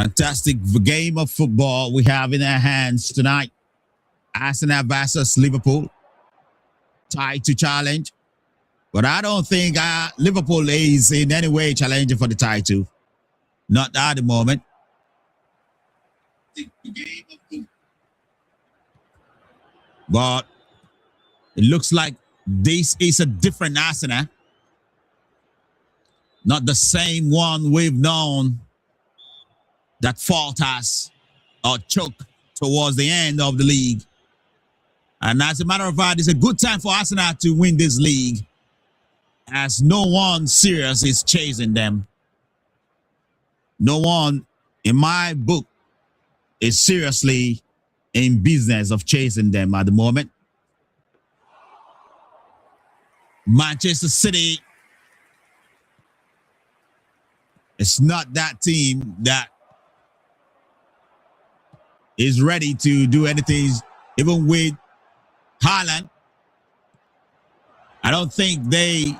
Fantastic game of football we have in our hands tonight. Arsenal versus Liverpool. Tied to challenge. But I don't think Liverpool is in any way challenging for the title. Not at the moment. But it looks like this is a different Arsenal. Not the same one we've known that falters or choke towards the end of the league. And as a matter of fact, it's a good time for Arsenal to win this league, as no one serious is chasing them. No one, in my book, is seriously in business of chasing them at the moment. Manchester City, it's not that team that is ready to do anything, even with Haaland. I don't think they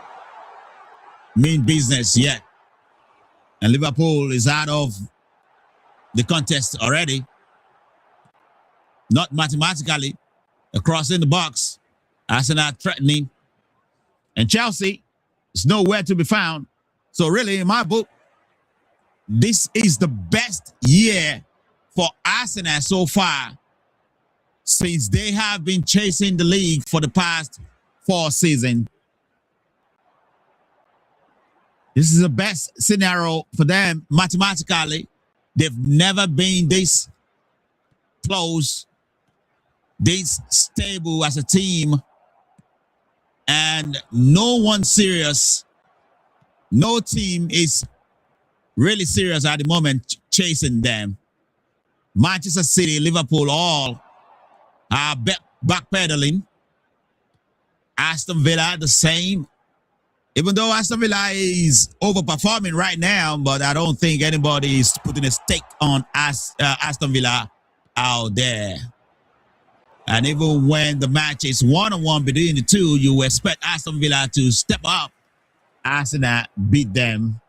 mean business yet. And Liverpool is out of the contest already. Not mathematically. Crossing the box. Arsenal threatening. And Chelsea is nowhere to be found. So really, in my book, this is the best year for Arsenal so far, since they have been chasing the league for the past 4 seasons. This is the best scenario for them mathematically. They've never been this close, this stable as a team, and no one serious, no team is really serious at the moment chasing them. Manchester City, Liverpool, all are backpedaling. Aston Villa, the same. Even though Aston Villa is overperforming right now, but I don't think anybody is putting a stake on Aston Villa out there. And even when the match is 1-on-1 between the two, you expect Aston Villa to step up. Arsenal beat them.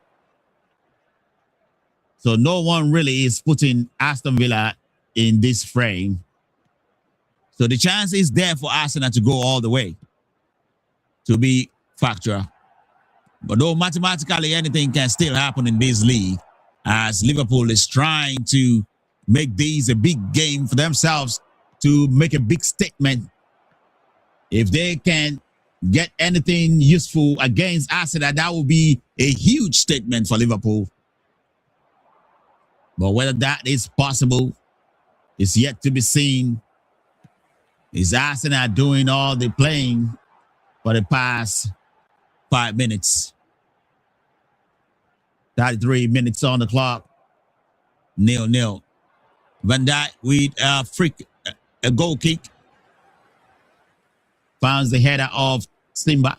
So no one really is putting Aston Villa in this frame. So the chance is there for Arsenal to go all the way, to be factual. But though mathematically anything can still happen in this league, as Liverpool is trying to make these a big game for themselves, to make a big statement. If they can get anything useful against Arsenal, that will be a huge statement for Liverpool. But whether that is possible is yet to be seen. Is Arsenal doing all the playing for the past 5 minutes? 33 minutes on the clock. 0-0. Van Dijk with a goal kick. Finds the header of Simba.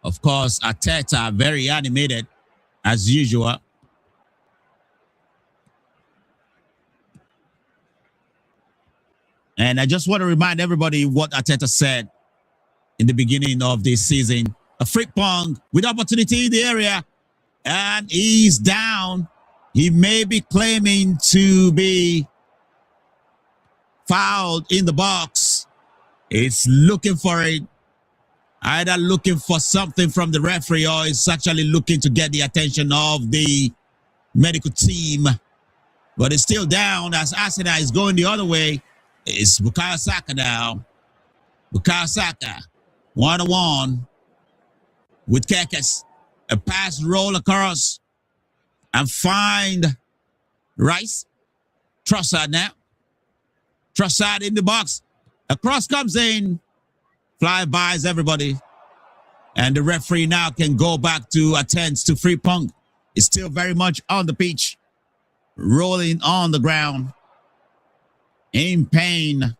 Of course, Arteta very animated as usual. And I just want to remind everybody what Arteta said in the beginning of this season. A freak pong with opportunity in the area, and he's down. He may be claiming to be fouled in the box. It's looking for it. Either looking for something from the referee, or is actually looking to get the attention of the medical team. But it's still down as Arsenal is going the other way. It's Bukayo Saka now. Bukayo Saka, 1-on-1 with Kekes. A pass roll across and find Rice. Trossard now. Trossard in the box. A cross comes in, flybys everybody. And the referee now can go back to attend to Frimpong. It's still very much on the pitch, rolling on the ground, in pain.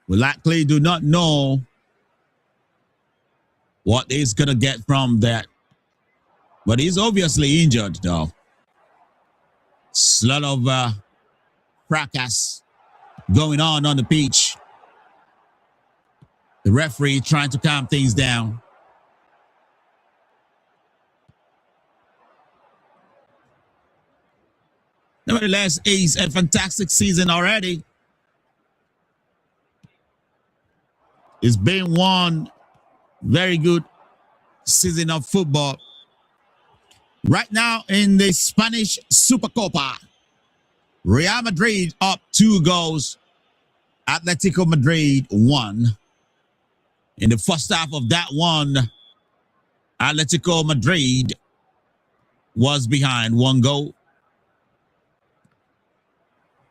We likely do not know what he's going to get from that. But he's obviously injured, though. It's a lot of fracas going on the pitch. The referee trying to calm things down. Nevertheless, it's a fantastic season already. It's been one very good season of football. Right now in the Spanish Supercopa, Real Madrid up 2 goals. Atletico Madrid 1. In the first half of that one, Atletico Madrid was behind 1 goal.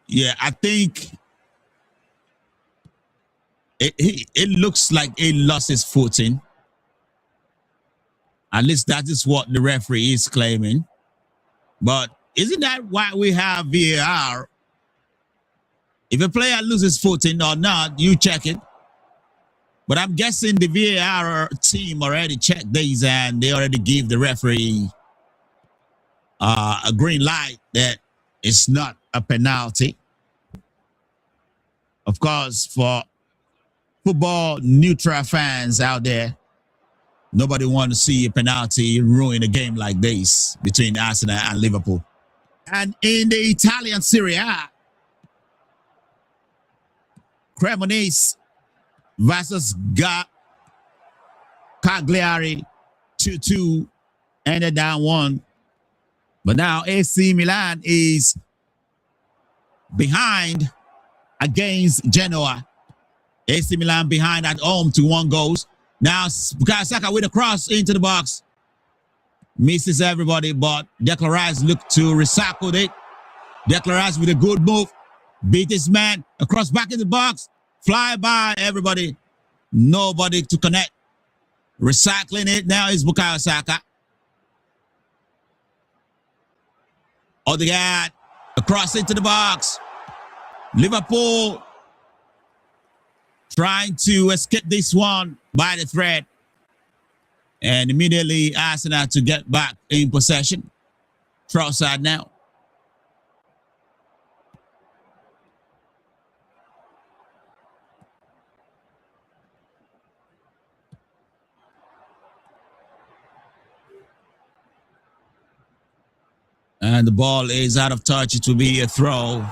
Yeah, I think it looks like he lost his footing. At least that is what the referee is claiming. But isn't that why we have VAR? If a player loses footing or not, you check it. But I'm guessing the VAR team already checked these and they already give the referee a green light that it's not a penalty. Of course, for football neutral fans out there, nobody wants to see a penalty ruin a game like this between Arsenal and Liverpool. And in the Italian Serie A, Cremonese versus Cagliari 2-2, ended down 1. But now AC Milan is behind against Genoa. AC Milan behind at home to 1 goals. Now Bukayo Saka with a cross into the box. Misses everybody, but Declan Rice looked to recycle it. Declan Rice with a good move. Beat his man. Across back in the box. Fly by everybody. Nobody to connect. Recycling it. Now is Bukayo Saka. Odegaard. Across into the box. Liverpool trying to escape this one by the thread. And immediately Arsenal to get back in possession. Trossard now. And the ball is out of touch. It will be a throw.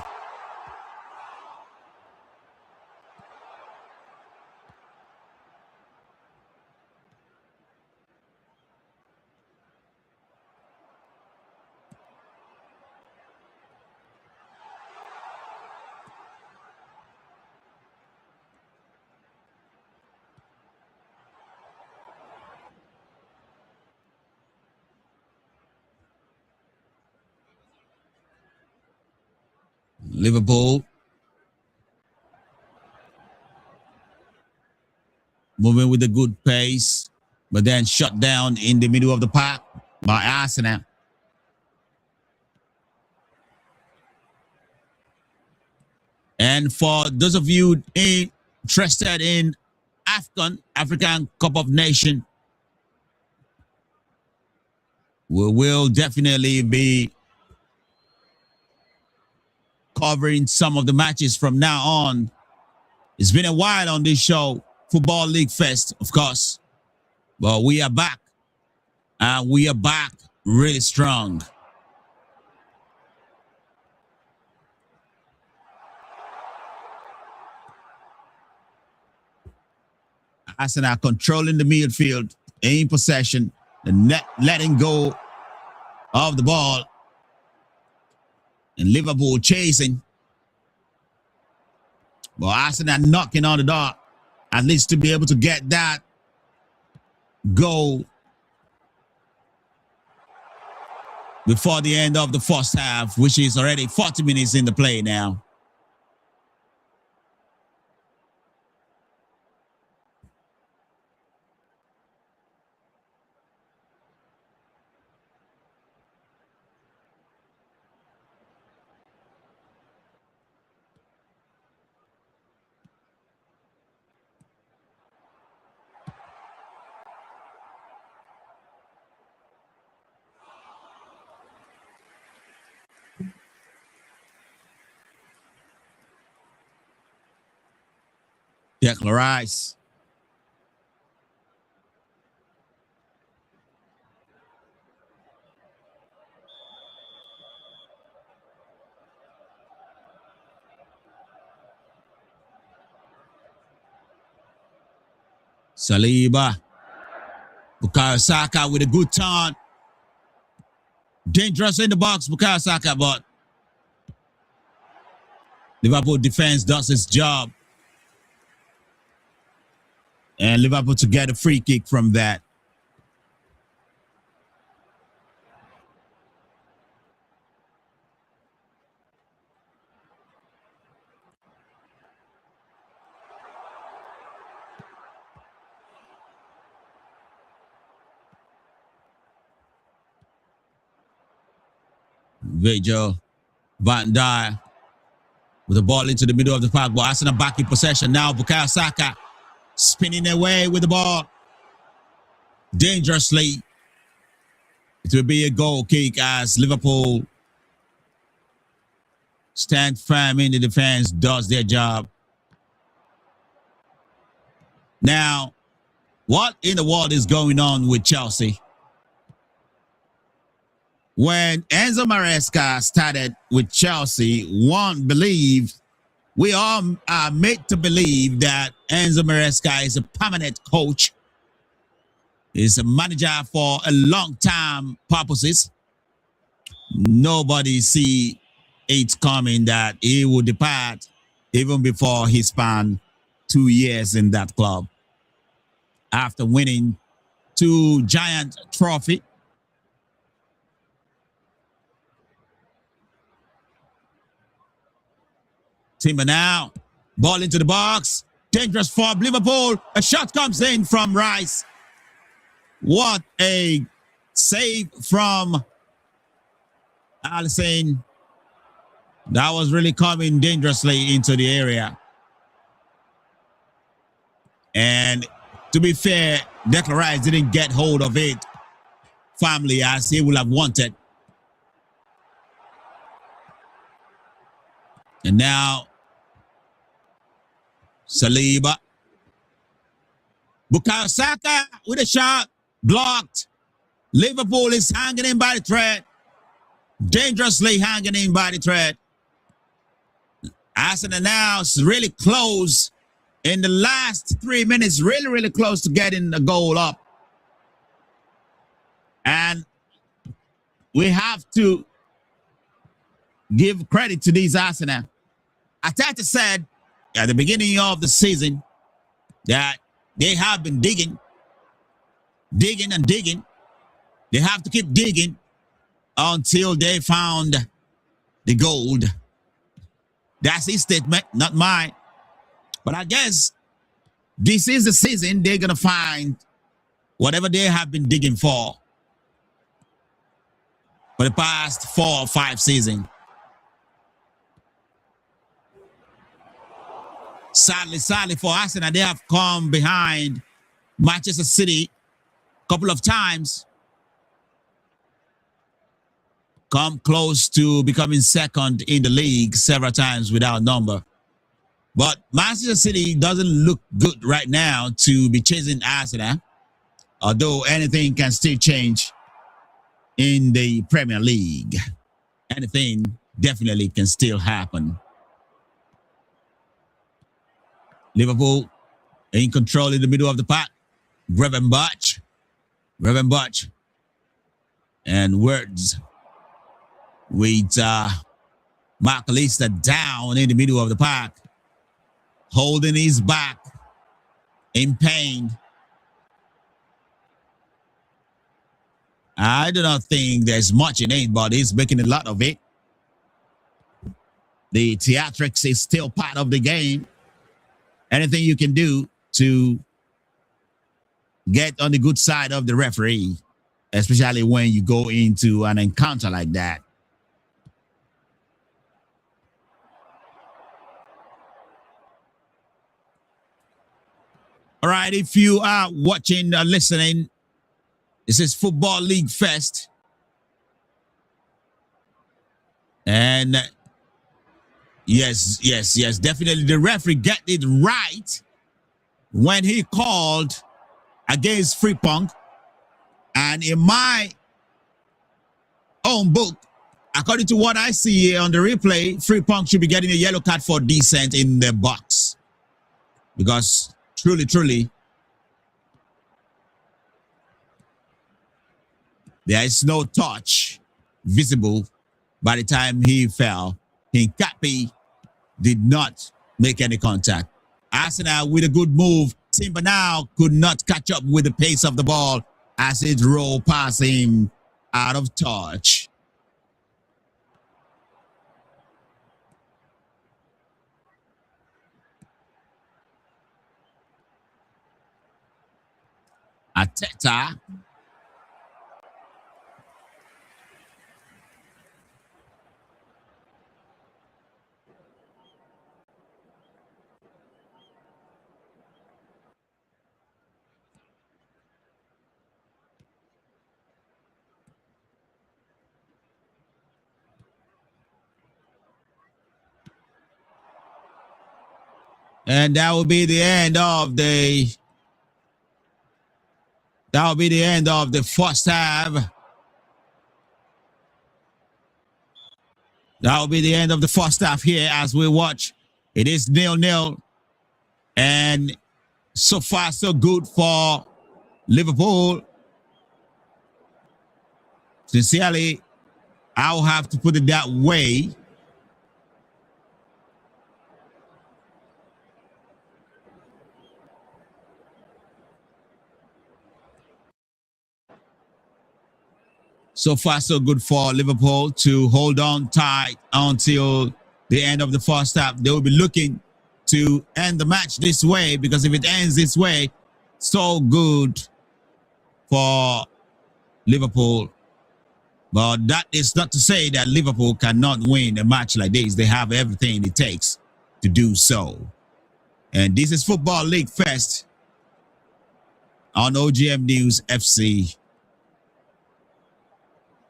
Liverpool moving with a good pace, but then shut down in the middle of the park by Arsenal. And for those of you interested in AFCON, African Cup of Nations, we will definitely be covering some of the matches from now on. It's been a while on this show, Football League Fest, of course, but we are back, and we are back really strong. Arsenal controlling the midfield, in possession, and letting go of the ball. And Liverpool chasing. But Arsenal knocking on the door, at least to be able to get that goal. before the end of the first half, which is already 40 minutes in the play now. Declan Rice. Saliba. Bukayo Saka with a good turn. Dangerous in the box, Bukayo Saka, but Liverpool defense does its job. And Liverpool to get a free kick from that. Virgil van Dijk with the ball into the middle of the park, but Arsenal back in possession now. Bukayo Saka spinning away with the ball dangerously. It will be a goal kick as Liverpool stand firm in the defense, does their job. Now, what in the world is going on with Chelsea? When Enzo Maresca started with Chelsea, we all are made to believe that Enzo Maresca is a permanent coach, is a manager for a long time purposes. Nobody see it coming that he would depart even before he spent 2 years in that club after winning 2 giant trophies. Timber now, ball into the box, dangerous for Liverpool. A shot comes in from Rice. What a save from Alisson. That was really coming dangerously into the area. And to be fair, Declan Rice didn't get hold of it firmly as he would have wanted. And now, Saliba. Bukayo Saka with a shot, blocked. Liverpool is hanging in by the thread. Dangerously hanging in by the thread. Arsenal now is really close in the last 3 minutes, really close to getting the goal up. And we have to give credit to these Arsenal. Arteta said at the beginning of the season that they have been digging and digging. They have to keep digging until they found the gold. That's his statement, not mine. But I guess this is the season they're going to find whatever they have been digging for the past 4 or 5 seasons. Sadly for Arsenal, they have come behind Manchester City a couple of times. Come close to becoming second in the league several times without number. But Manchester City doesn't look good right now to be chasing Arsenal, although anything can still change in the Premier League. Anything definitely can still happen. Liverpool in control in the middle of the park. Gravenberch. And Words with Mark Lister down in the middle of the park, holding his back in pain. I do not think there's much in it, but he's making a lot of it. The theatrics is still part of the game. Anything you can do to get on the good side of the referee, especially when you go into an encounter like that. All right, if you are watching or listening, this is Football League Fest. And yes, definitely the referee got it right when he called against Freepunk. And in my own book, according to what I see here on the replay, Freepunk should be getting a yellow card for descent in the box. Because truly, there is no touch visible by the time he fell. Hincapi did not make any contact. Arsenal with a good move. Timber now could not catch up with the pace of the ball as it rolled past him out of touch. Ateta. And that will be the end of the first half. That will be the end of the first half here as we watch. It is 0-0. And so far, so good for Liverpool. Sincerely, I'll have to put it that way. So far, so good for Liverpool to hold on tight until the end of the first half. They will be looking to end the match this way, because if it ends this way, so good for Liverpool. But that is not to say that Liverpool cannot win a match like this. They have everything it takes to do so. And this is Football League Fest on OGM News FC.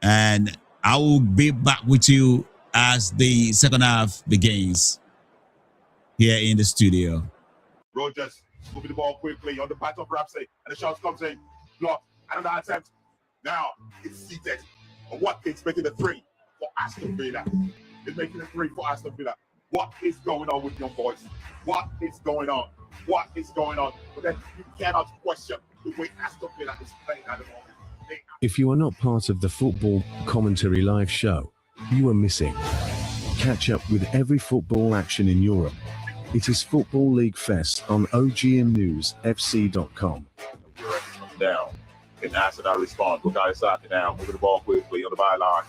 And I will be back with you as the second half begins here in the studio. Rogers moving the ball quickly on the path of Ramsey, and the shot comes in. Blocked. Another attempt. Now it's seated. Watkins making the 3 for Aston Villa. He's making the 3 for Aston Villa. What is going on with young boys? What is going on? What is going on? But then you cannot question the way Aston Villa is playing at the moment. If you are not part of the Football Commentary Live show, you are missing. Catch up with every football action in Europe. It is Football League Fest on OGMNewsFC.com. Down. And Arsenal respond. Look outside now. Moving the ball quickly on the byline.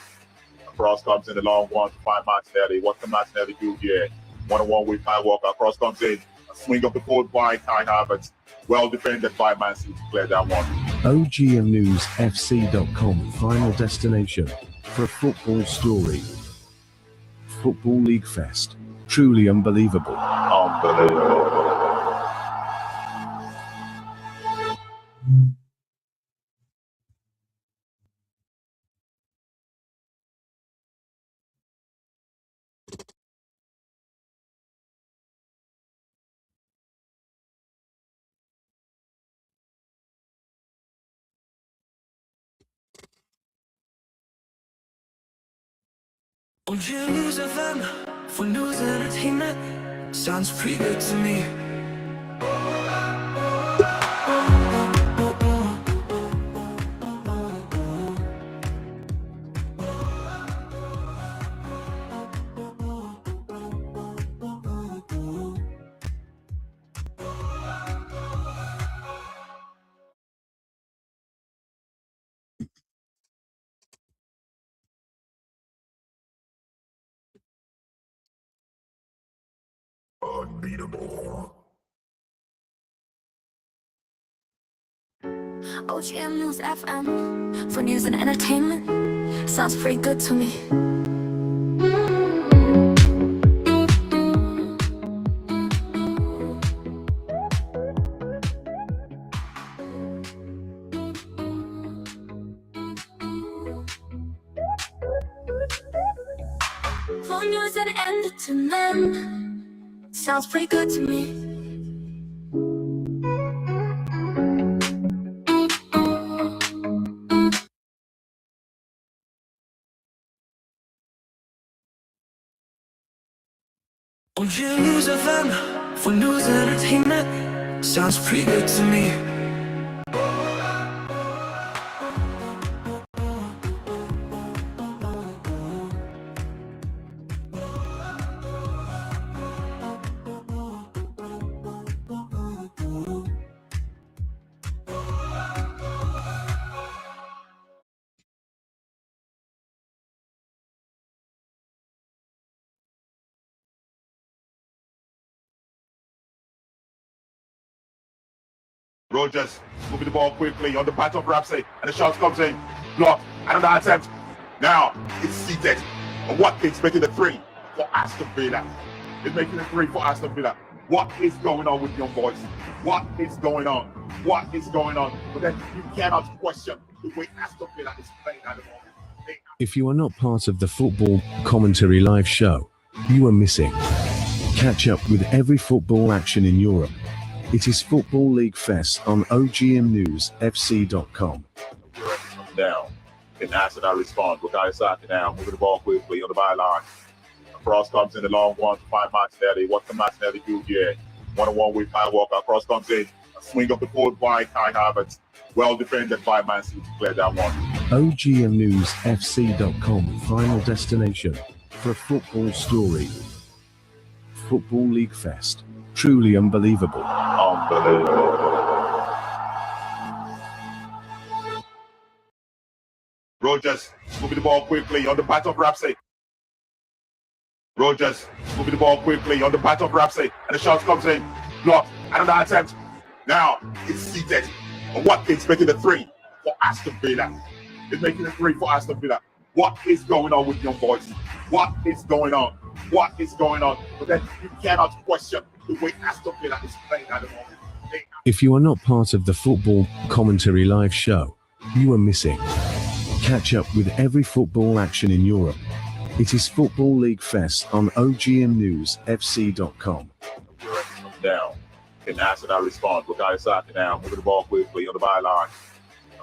Across comes in the long one to find Martinelli. What can Martinelli do here? 1-on-1 with Kyle Walker. Across comes in. A swing of the ball by Kai Havertz. Well defended by Man City to clear that one. OGMNewsFC.com, final destination for a football story. Football League Fest. Truly unbelievable. Unbelievable. Won't you lose a them for losing a teammate? Sounds pretty good to me. unbeatable. OGM News FM for news and entertainment. Sounds pretty good to me. For news and entertainment. Sounds pretty good to me. OGM FM for news and entertainment. Sounds pretty good to me. Rogers moving the ball quickly on the path of Ramsey, and the shot comes in. Blocked. Another attempt. Now it's seated. And Watkins making the three for Aston Villa. It's making the three for Aston Villa. What is going on with young boys? What is going on? What is going on? But then you cannot question the way Aston Villa is playing at the moment. If you are not part of the Football Commentary Live show, you are missing. Catch up with every football action in Europe. It is Football League Fest on OGMNewsFC.com. Down. And Arsenal responds. Bukayo now moving the ball quickly on the byline. Cross comes in the long one to find Martinelli. What can Martinelli do here? 1-on-1 with Kyle Walker. Cross comes in. A swing of the forward by Kai Havertz. Well defended by Man City to clear that one. OGMNewsFC.com, final destination for football story. Football League Fest. Truly unbelievable. Unbelievable. Rogers moving the ball quickly on the path of Ramsey. Rogers moving the ball quickly on the path of Ramsey, and the shot comes in. Blocked. Another attempt. Now it's seated. And Watkins making the three for Aston Villa. It's making the three for Aston Villa. What is going on with young boys? What is going on? What is going on? But then you cannot question the way Aston Villa is playing at the moment. If you are not part of the Football Commentary Live show, you are missing. Catch up with every football action in Europe. It is Football League Fest on OGMNewsFC.com. Down. And Arsenal responds. Bukayo now moving the ball quickly on the byline.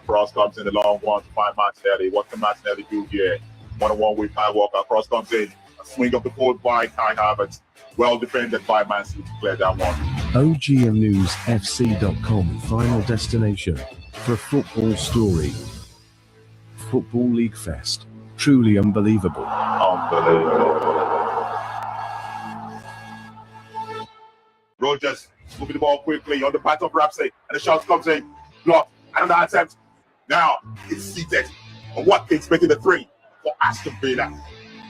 Cross comes in the long one to find Martinelli. What can Martinelli do here? 1-on-1 with Kyle Walker. Cross comes in. A swing of the forward by Kai Havertz. Well defended by Man City to clear that one. OGMNewsFC.com, final destination for football story. Football League Fest. Truly unbelievable. Unbelievable. Rogers moving the ball quickly on the path of Ramsey, and the shot comes in. Blocked. Another attempt. Now it's seated. And Watkins making the three for Aston Villa.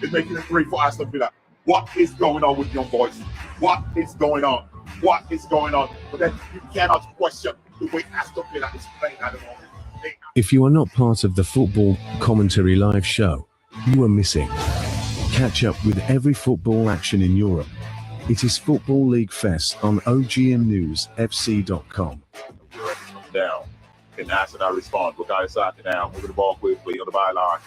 It's making the three for Aston Villa. What is going on with young boys? What is going on? What is going on? But then you cannot question the way Aston Villa is playing at the moment. If you are not part of the Football Commentary Live show, you are missing. Catch up with every football action in Europe. It is Football League Fest on OGMNewsFC.com. Down. And Arsenal responds. Bukayo now moving the ball quickly on the byline.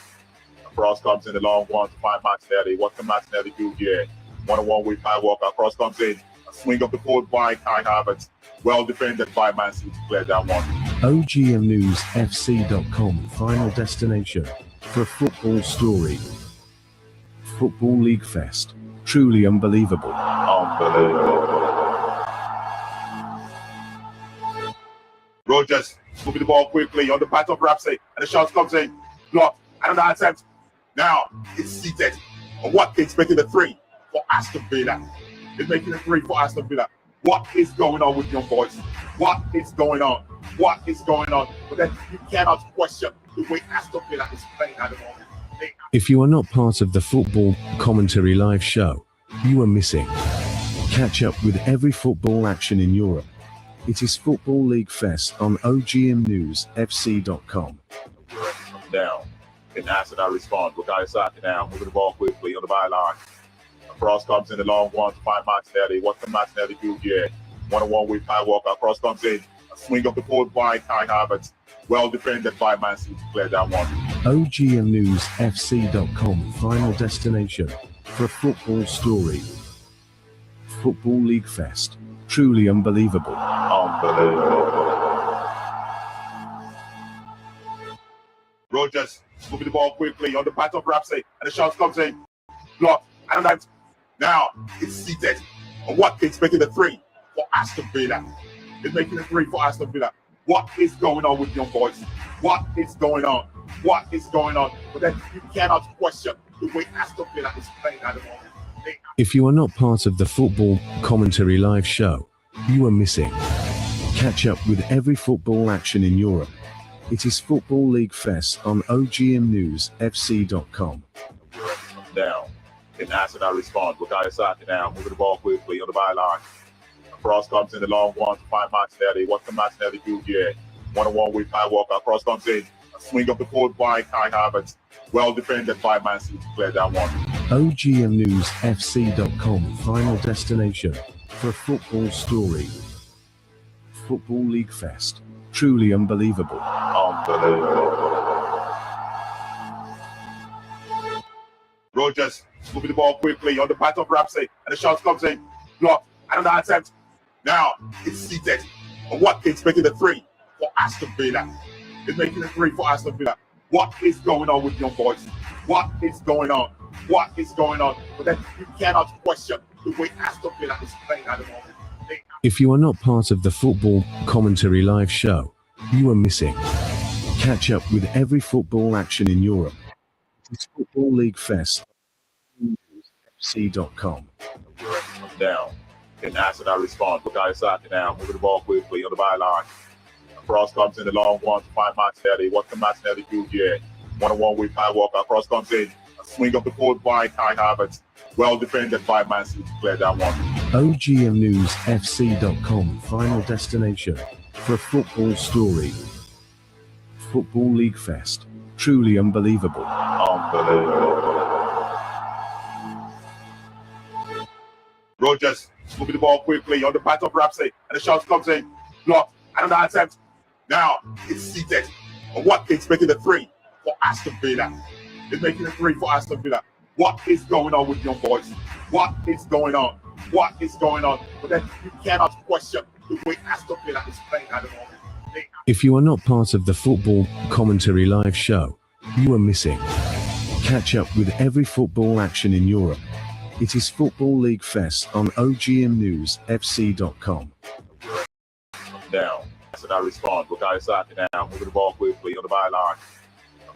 Cross comes in the long one to find Martinelli. What can Martinelli do here? 1-on-1 with Kyle Walker. Cross comes in. A swing of the forward by Kai Havertz. Well defended by Man City to clear that one. OGMNewsFC.com, final destination for football story. Football League Fest. Truly unbelievable. Unbelievable. Rogers moving the ball quickly on the path of Ramsey, and the shot comes in. Blocked. Another attempt. Now it's seated. And Watkins making the three for Aston Villa. It's making the three for Aston Villa. What is going on with young boys? What is going on? What is going on? But then you cannot question the way Aston Villa is playing at the moment. If you are not part of the Football Commentary Live show, you are missing. Catch up with every football action in Europe. It is Football League Fest on OGMNewsFC.com. Down. And Arsenal respond. Bukayo Saka now moving the ball quickly on the byline. Cross comes in the long one to find Martinelli. What can Martinelli do here? One-on-one with Kyle Walker. Cross comes in. A swing of the forward by Kai Havertz. Well defended by Man City to clear that one. OGMNewsFC.com, final destination for a football story. Football League Fest. Truly unbelievable. Unbelievable. Rogers moving the ball quickly on the path of Ramsey. And the shot comes in. Blocked. And now it's seated. And Watkins making the 3 for Aston Villa. It's making the 3 for Aston Villa. What is going on with young boys? What is going on? What is going on? But then you cannot question the way Aston Villa is playing at the moment. If you are not part of the Football Commentary Live show, you are missing. Catch up with every football action in Europe. It is Football League Fest on OGMNewsFC.com. Down. And Arsenal respond. Bukayo Saka now moving the ball quickly on the byline. Cross comes in the long one to find Martinelli. What can Martinelli do here? One-on-one with Kyle Walker. Cross comes in. A swing of the forward by Kai Havertz. Well defended by Man City to clear that one. OGMNewsFC.com, final destination for a football story. Football League Fest. Truly unbelievable. Unbelievable. Rogers moving the ball quickly on the path of Ramsey. And the shot comes in. Blocked. Another attempt. Now it's seated. And Watkins making the 3 for Aston Villa. It's making the 3 for Aston Villa. What is going on with young boys? What is going on? What is going on? But then you cannot question the way Aston Villa is playing at the moment. If you are not part of the Football Commentary Live show, you are missing. Catch up with every football action in Europe. It's Football League Fest. FC.com. Down. And Arsenal respond. Bukayo Saka now moving the ball quickly on the byline. Cross comes in the long one to find Martinelli. What can Martinelli do here? One-on-one with Kyle Walker. Cross comes in. A swing of the forward by Kai Havertz. Well defended by Man City to clear that one. OGMNewsFC.com, final destination for a football story. Football League Fest. Truly unbelievable. Unbelievable. Rogers moving the ball quickly on the path of Ramsey. And the shot comes in. Blocked. Another attempt. Now it's seated. And Watkins making the 3 for Aston Villa. It's making the 3 for Aston Villa. What is going on with young boys? What is going on? What is going on? But then you cannot question the way Aston Villa is playing at the moment. If you are not part of the Football Commentary Live show, you are missing. Catch up with every football action in Europe. It is Football League Fest on OGMNewsFC.com. Down. Arsenal respond. Bukayo Saka now moving the ball quickly on the byline.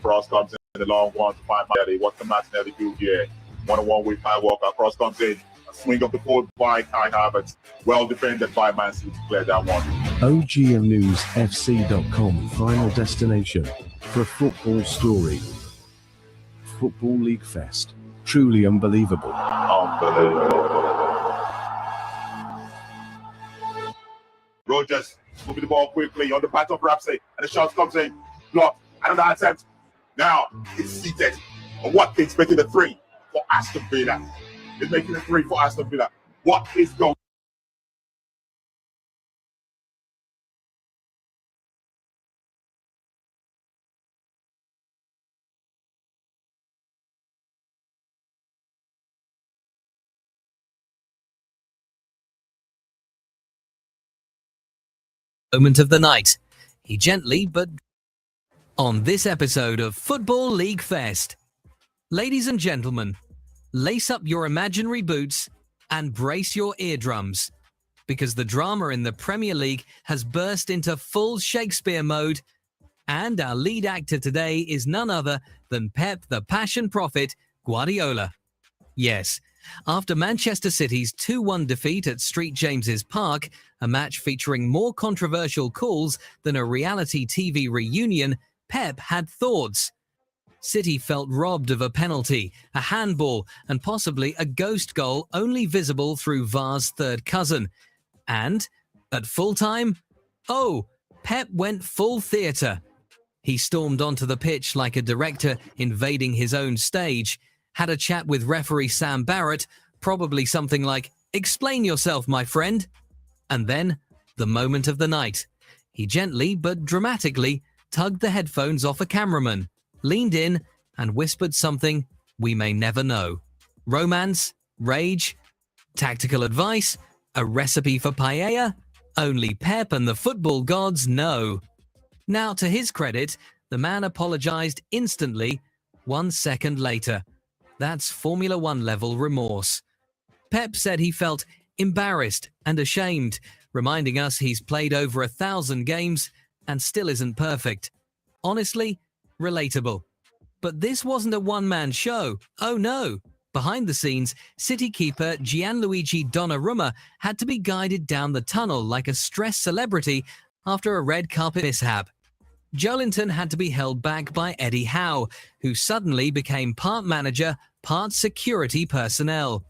Cross comes in the long one to find Martinelli. What can Martinelli do here? One-on-one with Kyle Walker. Cross comes in. A swing of the forward by Kai Havertz. Well defended by Man City to clear that one. OGMNewsFC.com, final destination for a football story. Football League Fest. Truly unbelievable. Unbelievable. Rogers moving the ball quickly on the path of Ramsey. And the shot comes in. Blocked. Another attempt. Now it's seated. And Watkins making the 3 for Aston Villa. It's making the 3 for Aston Villa. What is going on? Moment of the night. He gently but on this episode of Football League Fest. Ladies and gentlemen, lace up your imaginary boots and brace your eardrums, because the drama in the Premier League has burst into full Shakespeare mode, and our lead actor today is none other than Pep the Passion Prophet Guardiola. Yes, after Manchester City's 2-1 defeat at St James's Park, a match featuring more controversial calls than a reality TV reunion, Pep had thoughts. City felt robbed of a penalty, a handball, and possibly a ghost goal only visible through VAR's third cousin. And, at full-time, oh, Pep went full theatre. He stormed onto the pitch like a director invading his own stage, had a chat with referee Sam Barrett, probably something like, "Explain yourself, my friend." And then, the moment of the night. He gently but dramatically tugged the headphones off a cameraman, leaned in, and whispered something we may never know. Romance? Rage? Tactical advice? A recipe for paella? Only Pep and the football gods know. Now, to his credit, the man apologized instantly 1 second later. That's Formula One level remorse. Pep said he felt embarrassed and ashamed, reminding us he's played over 1,000 games and still isn't perfect. Honestly, relatable. But this wasn't a one-man show. Oh no! Behind the scenes, City keeper Gianluigi Donnarumma had to be guided down the tunnel like a stressed celebrity after a red carpet mishap. Joelinton had to be held back by Eddie Howe, who suddenly became part manager, part security personnel.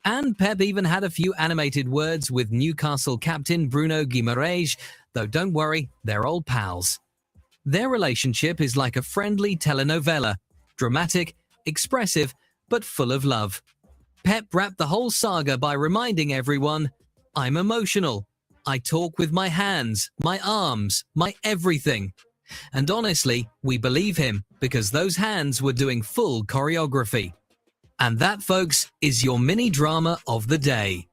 And Pep even had a few animated words with Newcastle captain Bruno Guimaraes, though don't worry, they're old pals. Their relationship is like a friendly telenovela, dramatic, expressive, but full of love. Pep wrapped the whole saga by reminding everyone, "I'm emotional. I talk with my hands, my arms, my everything." And honestly, we believe him because those hands were doing full choreography. And that, folks, is your mini drama of the day.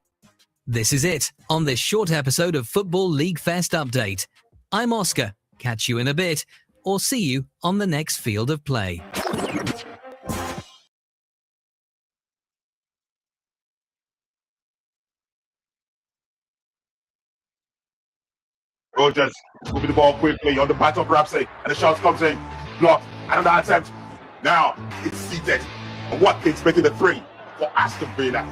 This is it on this short episode of Football League Fest Update. I'm Oscar. Catch you in a bit, or see you on the next field of play. Rogers moving the ball quickly on the part of Ramsey, and the shot comes in, blocked, another attempt. Now it's seated. And what is making the three for Aston Villa?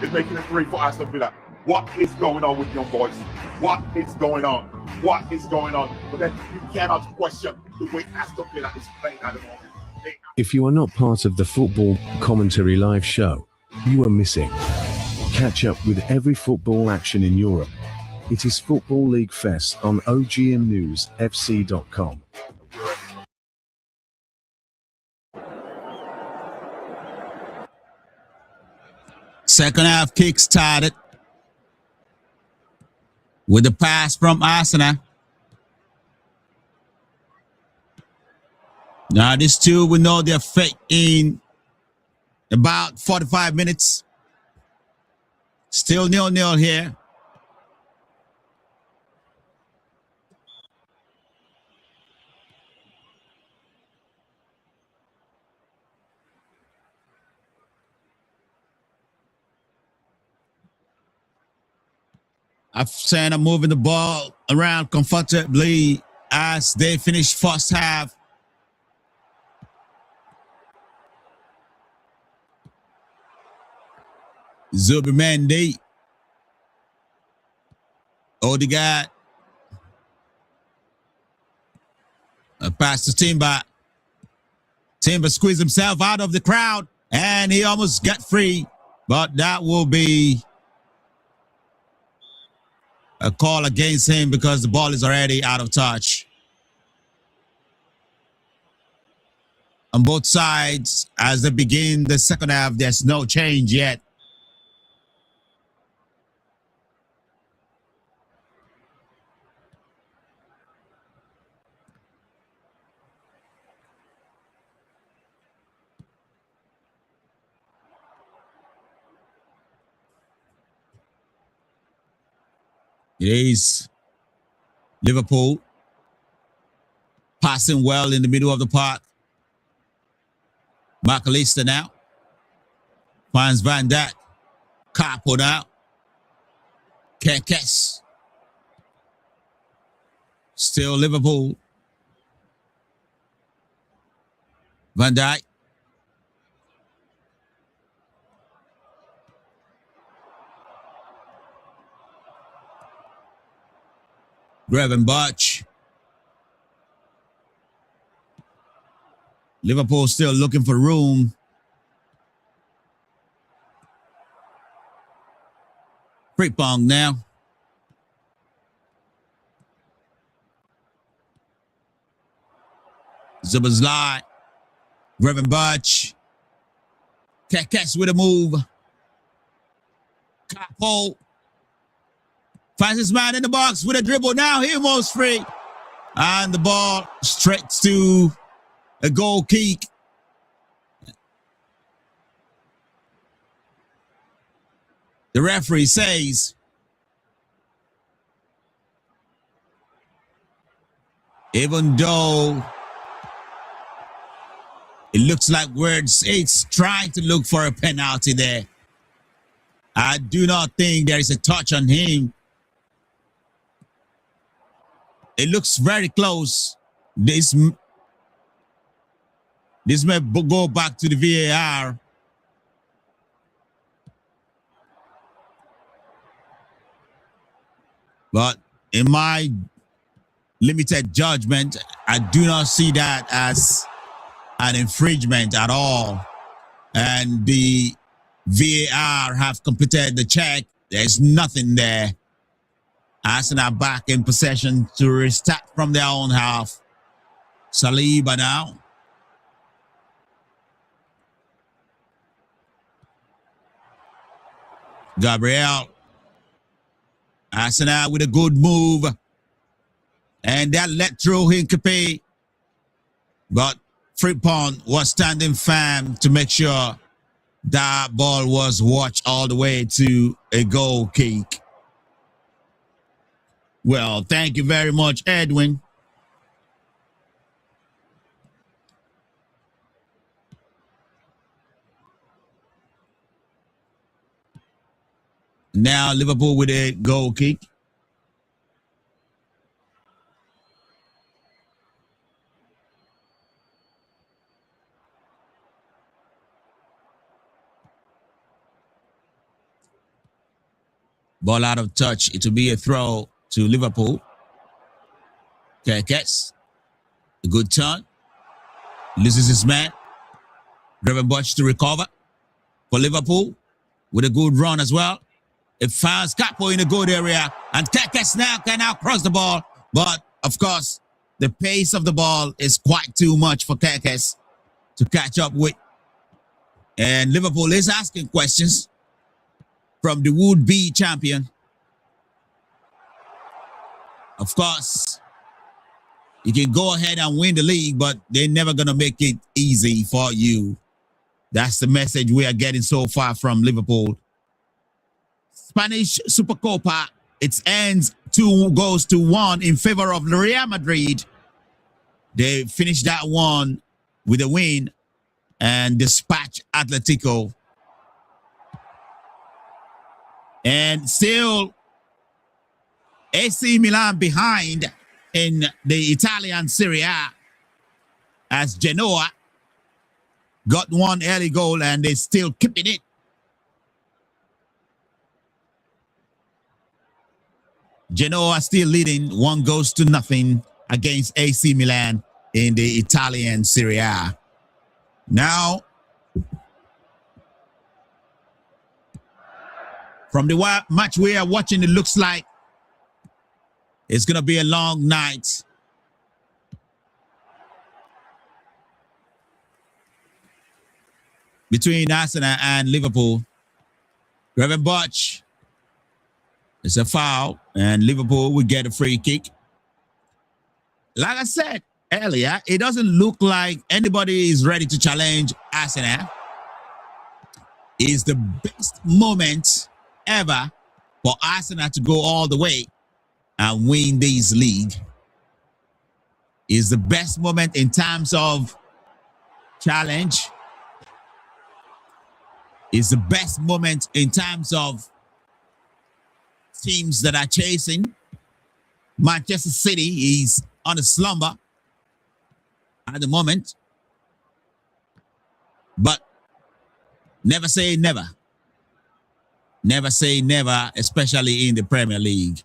It's making the three for Aston Villa. What is going on with young boys? What is going on? What is going on? But then you cannot question the way Aston Villa is playing at the moment. If you are not part of the Football Commentary Live show, you are missing. Catch up with every football action in Europe. It is Football League Fest on ogmnewsfc.com. Second half kick started with the pass from Arsenal. Now these two will know their fate in about 45 minutes. Still 0-0 here. Arsenal moving the ball around comfortably as they finish first half. Zubimendi. Odegaard. A pass to Timber. Timber squeezed himself out of the crowd and he almost got free, but that will be a call against him because the ball is already out of touch. On both sides, as they begin the second half, there's no change yet. It is Liverpool passing well in the middle of the park. McAllister now finds Van Dijk. Capo now. Kekes. Still Liverpool. Van Dijk. Gravenberch. Liverpool still looking for room. Frimpong now. Zubazlai. Gravenberch. Kekes with a move. Capo. Finds his man in the box with a dribble. Now he almost free. And the ball straight to a goal kick. The referee says even though it looks like it's trying to look for a penalty there, I do not think there is a touch on him. It looks very close. This may go back to the VAR. But in my limited judgment, I do not see that as an infringement at all. And the VAR have completed the check. There's nothing there. Arsenal back in possession to restart from their own half. Saliba now. Gabriel. Arsenal with a good move. And that let through Hincapié. But Frimpong was standing firm to make sure that ball was watched all the way to a goal kick. Well, thank you very much, Edwin. Now Liverpool with a goal kick. Ball out of touch. It will be a throw to Liverpool. Kekes. A good turn. Loses his man. Gravenberch to recover for Liverpool with a good run as well. It finds Capo in a good area. And Kekes now can now cross the ball. But, of course, the pace of the ball is quite too much for Kekes to catch up with. And Liverpool is asking questions from the would-be champion. Of course, you can go ahead and win the league, but they're never going to make it easy for you. That's the message we are getting so far from Liverpool. Spanish Supercopa, it ends 2-1 in favor of Real Madrid. They finished that one with a win and dispatch Atletico. And still AC Milan behind in the Italian Serie A as Genoa got one early goal and they're still keeping it. Genoa still leading 1-0 against AC Milan in the Italian Serie A. Now, from the match we are watching, it looks like it's going to be a long night. Between Arsenal and Liverpool. Gravenberch. It's a foul, and Liverpool will get a free kick. Like I said earlier, it doesn't look like anybody is ready to challenge Arsenal. It's the best moment ever for Arsenal to go all the way and win this league. It's the best moment in terms of challenge. It's the best moment in terms of teams that are chasing. Manchester City is on a slumber at the moment. But never say never. Never say never, especially in the Premier League.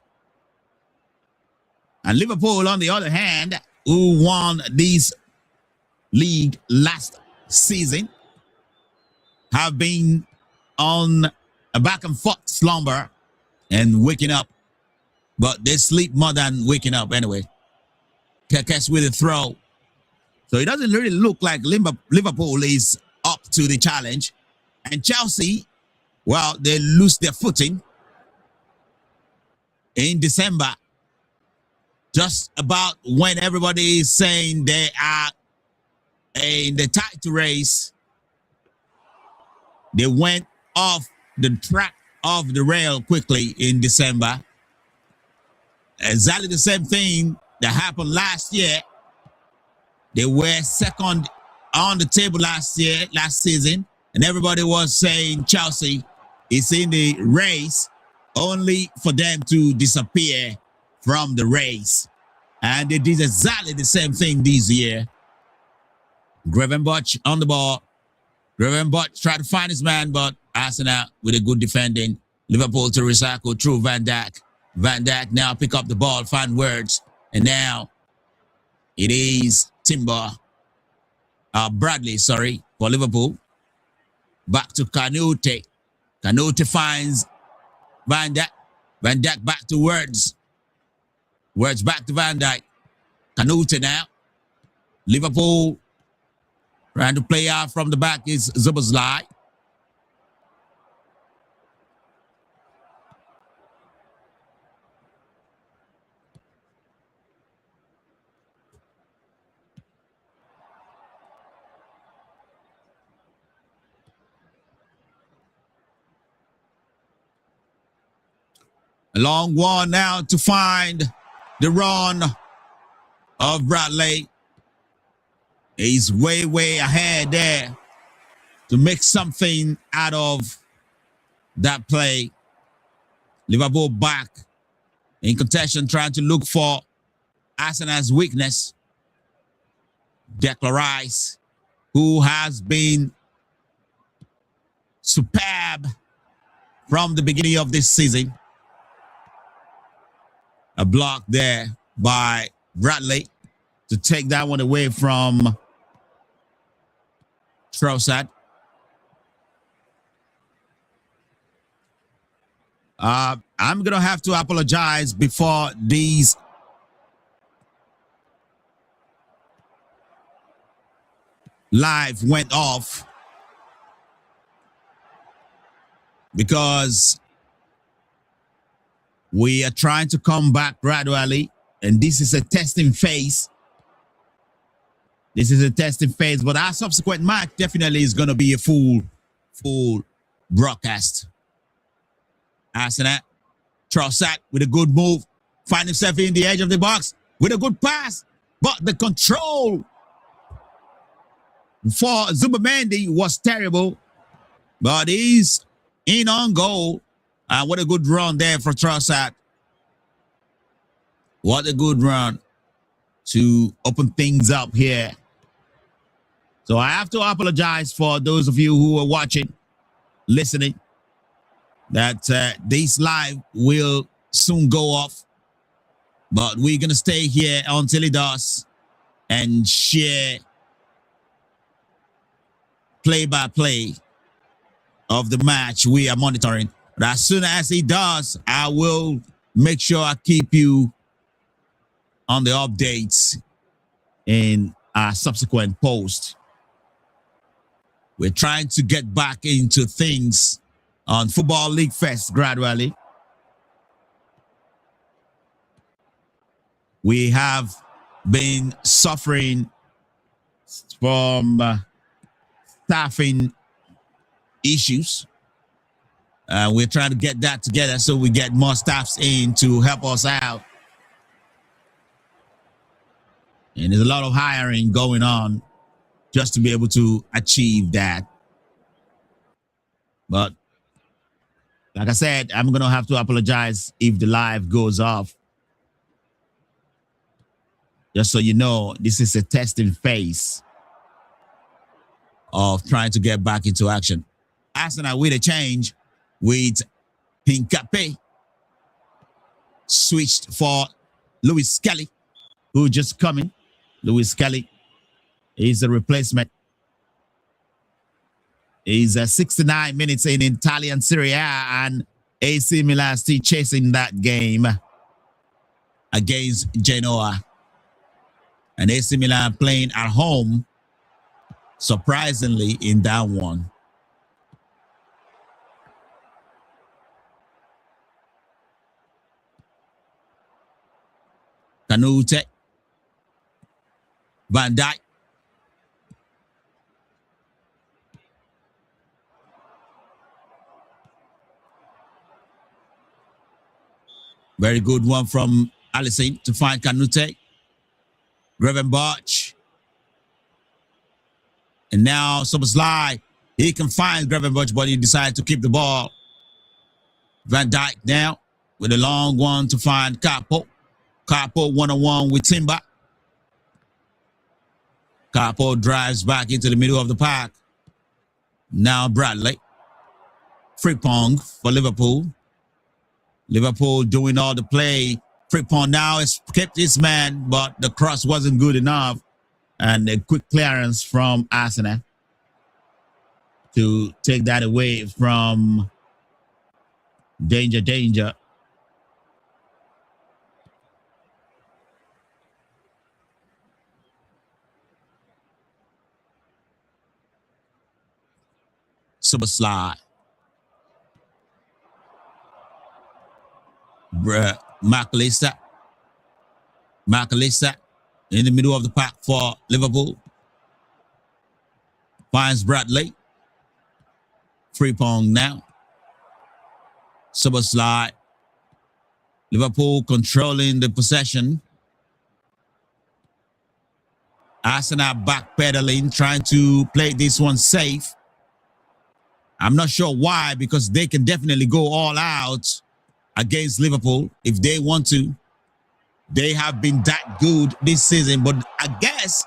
And Liverpool, on the other hand, who won this League last season have been on a back and forth slumber and waking up, but they sleep more than waking up anyway. Kekes with a throw. So it doesn't really look like Liverpool is up to the challenge. And Chelsea, well, they lose their footing in December, just about when everybody is saying they are in the title race. They went off the track of the rail quickly in December. Exactly the same thing that happened last year. They were second on the table last season, and everybody was saying Chelsea is in the race, only for them to disappear from the race. And they did exactly the same thing this year. Gravenberch on the ball. Gravenberch tried to find his man, but Arsenal with a good defending. Liverpool to recycle through Van Dijk. Van Dijk now pick up the ball, find words, and now it is Bradley, for Liverpool. Back to Kanute. Kanute finds Van Dijk. Van Dijk back to Words. Words back to Van Dijk. Kanute now. Liverpool trying to play out from the back is Zubazlai. A long one now to find the run of Bradley. He's way ahead there to make something out of that play. Liverpool back in contention, trying to look for Arsenal's weakness. Declan Rice, who has been superb from the beginning of this season. A block there by Bradley to take that one away from Trossard. I'm going to have to apologize before these live went off, because we are trying to come back gradually, and this is a testing phase. This is a testing phase, but our subsequent match definitely is going to be a full broadcast. Arsenal, Trossard with a good move, find himself in the edge of the box with a good pass, but the control for Zubamendi was terrible, but he's in on goal. What a good run there for Trossard. What a good run to open things up here. So I have to apologize for those of you who are watching, listening, that this live will soon go off. But we're going to stay here until it does and share play-by-play of the match we are monitoring. But as soon as it does, I will make sure I keep you on the updates in our subsequent post. We're trying to get back into things on Football League Fest gradually. We have been suffering from staffing issues. We're trying to get that together so we get more staffs in to help us out. And there's a lot of hiring going on just to be able to achieve that. But like I said, I'm going to have to apologize if the live goes off. Just so you know, this is a testing phase of trying to get back into action. Arsenal with a change with Hincapié switched for Lewis Kelly, who just coming. Lewis Kelly He's a replacement. He's 69 minutes in Italian Serie A, and AC Milan still chasing that game against Genoa. And AC Milan playing at home, surprisingly, in that one. Canute, Van Dijk, very good one from Alisson to find Canute. Gravenberch. And now Szoboszlai, he can find Gravenberch, but he decided to keep the ball. Van Dijk now with a long one to find Capo. Capo one-on-one with Timber. Capo drives back into the middle of the park. Now Bradley. Frimpong for Liverpool. Liverpool doing all the play. Frimpong now has kept his man, but the cross wasn't good enough. And a quick clearance from Arsenal to take that away from danger. Szoboszlai. McAllister in the middle of the park for Liverpool. Finds Bradley. Frimpong now. Szoboszlai. Liverpool controlling the possession. Arsenal backpedaling, trying to play this one safe. I'm not sure why, because they can definitely go all out against Liverpool if they want to. They have been that good this season, but I guess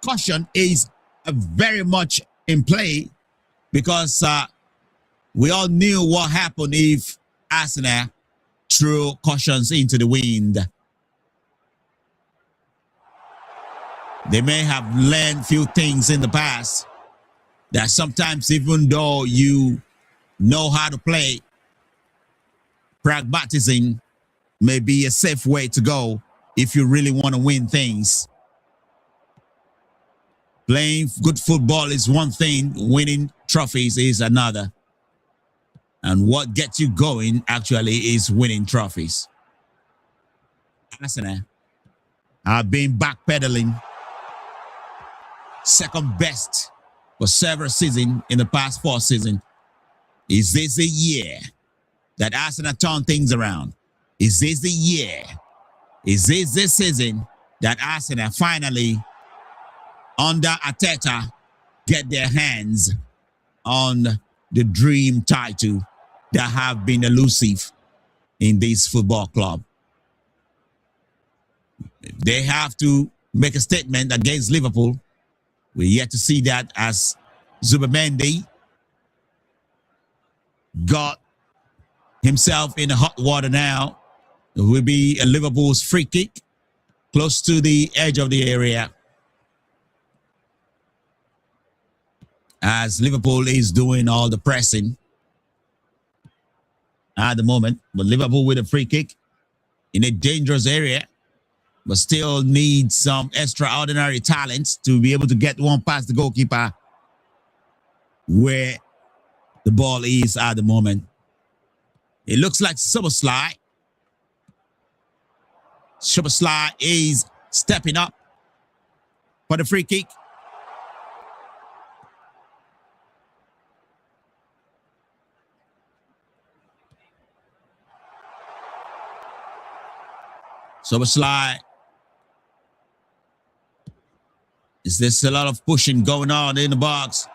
caution is very much in play because we all knew what happened if Arsenal threw cautions into the wind. They may have learned few things in the past that sometimes, even though you know how to play, pragmatism may be a safe way to go if you really want to win things. Playing good football is one thing, winning trophies is another. And what gets you going actually is winning trophies. Arsenal have been backpedaling, second best for several seasons in the past 4 seasons. Is this a year that Arsenal turn things around? Is this the year? Is this the season that Arsenal finally, under Arteta, get their hands on the dream title that have been elusive in this football club? They have to make a statement against Liverpool. We're yet to see that, as Zubimendi got himself in the hot water now. It will be a Liverpool's free kick close to the edge of the area, as Liverpool is doing all the pressing at the moment. But Liverpool with a free kick in a dangerous area, but still needs some extraordinary talents to be able to get one past the goalkeeper where the ball is at the moment. It looks like Szoboszlai. Szoboszlai is stepping up for the free kick. Szoboszlai. Is this a lot of pushing going on in the box?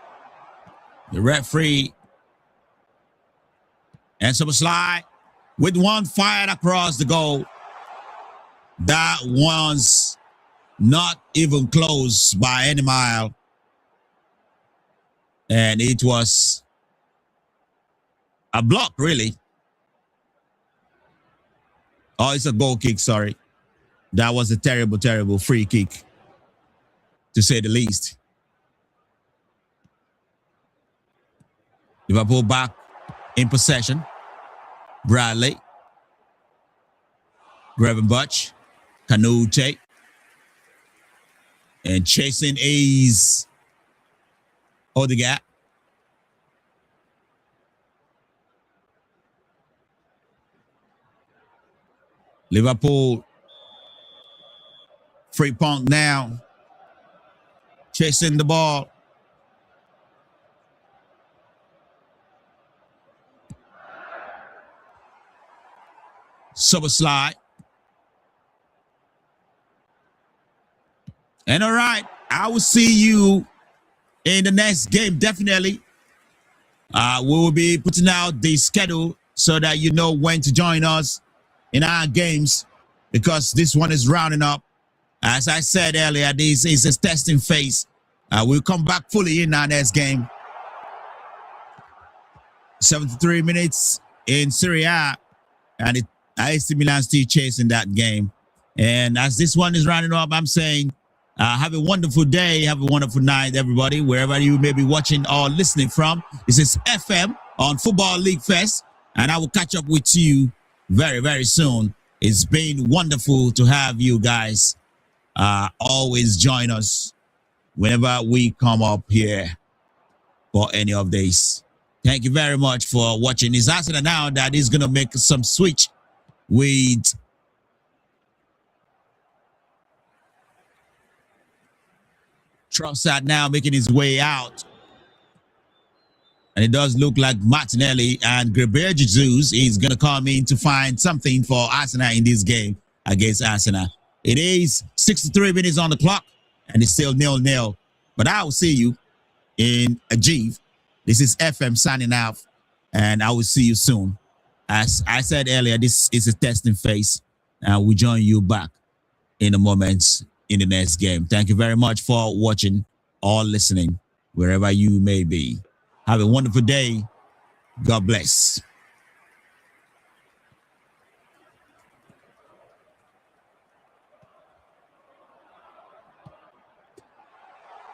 The referee. And Szoboszlai with one fired across the goal. That one's not even close by any mile. And it was a block, really. Oh, it's a goal kick, sorry. That was a terrible, terrible free kick. to say the least. Liverpool back in possession. Bradley. Gravenbach. Canute. And chasing is Odegaard. Liverpool free punt now. Chasing the ball. Super slide. And all right, I will see you in the next game, definitely. We will be putting out the schedule so that you know when to join us in our games, because this one is rounding up. As I said earlier, this is a testing phase. We'll come back fully in our next game. 73 minutes in Serie A, and AC Milan still chasing that game. And as this one is rounding up, I'm saying, have a wonderful day, have a wonderful night, everybody, wherever you may be watching or listening from. This is FM on Football League Fest, and I will catch up with you very, very soon. It's been wonderful to have you guys always join us whenever we come up here for any of these. Thank you very much for watching. It's Arsenal now that is going to make some switch with Trossard now making his way out. And it does look like Martinelli and Gabriel Jesus is going to come in to find something for Arsenal in this game against Arsenal. It is 63 minutes on the clock, and it's still 0-0. But I will see you in a G. This is FM signing out, and I will see you soon. As I said earlier, this is a testing phase, and we'll join you back in a moment in the next game. Thank you very much for watching or listening, wherever you may be. Have a wonderful day. God bless.